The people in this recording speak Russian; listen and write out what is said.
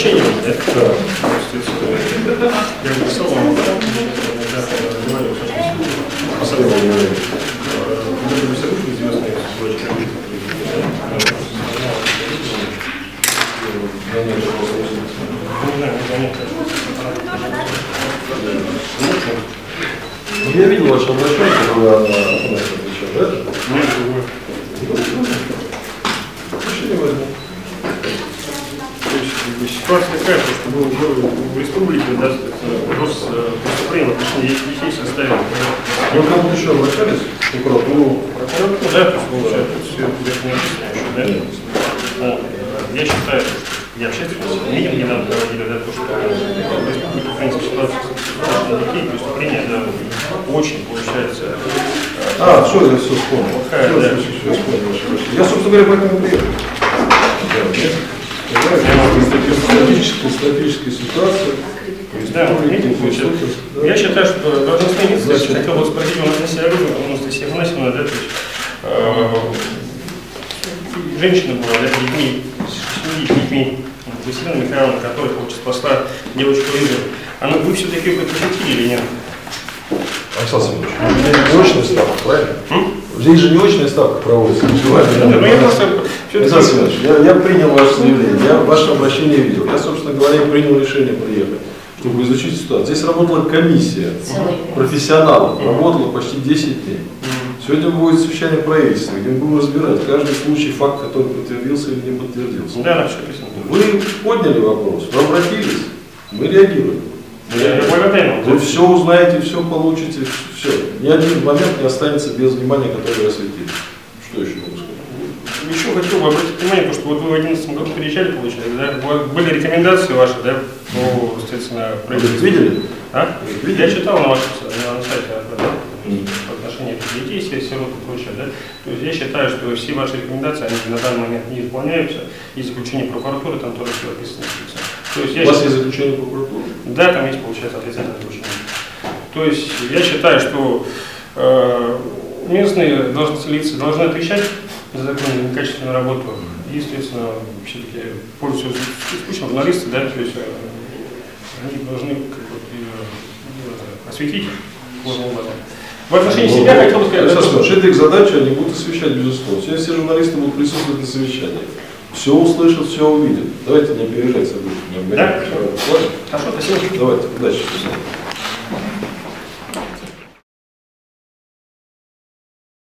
обращение, да? Да. Я написал вам, я видел ваше обращение, когда вы отвечали, да? нет, другое. Решение возьму. То есть ситуация такая, что в республике, да, вопрос преступления в отношении детей составил. Вы к кому еще обращались? Прокуратуру? Прокуратура, да, то есть получается, все это не описано, да? Я считаю, что я общественность, митинг недавно проводили, да, то, что в республике, в принципе, ситуация детей, преступления, да, очень получается. Все, я все вспомнил. Все вспомнил. Я, собственно говоря, поэтому приехал. Стратегическая ситуация. Да, я считаю, что должностные лица, хотел бы спросить у Анастасия Игнатьевна, да, то есть женщина была, да, с детьми, с 7 детьми, Василина Михайловна, которая спасла девочку Лизу. Вы все-таки ее посетили или нет? Александр Семенович, здесь же не очная ставка, правильно? Здесь же не очная ставка проводится. Александр Семенович, я принял ваше заявление, я ваше обращение видел. Я, собственно говоря, принял решение приехать, чтобы изучить ситуацию. Здесь работала комиссия профессионалов, работала почти 10 дней. Сегодня будет совещание правительства, где мы будем разбирать каждый случай, факт, который подтвердился или не подтвердился. Да, все описано. Вы подняли вопрос, вы обратились, мы реагируем. Вы все узнаете, все получите, все. Ни один момент не останется без внимания, которое вы осветили. Что еще могу сказать? Еще хотел бы обратить внимание, что вот вы в 2011 году приезжали, получается, да? Были рекомендации ваши, да, по, соответственно, правительству. Видели? Видели? Я читал на вашем сайте, в отношении детей, сирот и прочее, да? То есть я считаю, что все ваши рекомендации, они на данный момент не исполняются, и заключение прокуратуры там тоже все описано. То есть у вас есть заключение прокуратуры? Да, там есть, получается, отрицательное заключение. То есть я считаю, что местные должностные лица должны отвечать за законную и некачественную работу. И, естественно, все-таки пользуются случаем журналисты, да, то есть они должны осветить ложный образом. В отношении себя хотел бы сказать... Это их задача, они будут освещать, безусловно. Сегодня все журналисты будут присутствовать на совещании. Все услышат, все увидят. Давайте не опережать события. Да? Хорошо, спасибо. Давайте, удачи.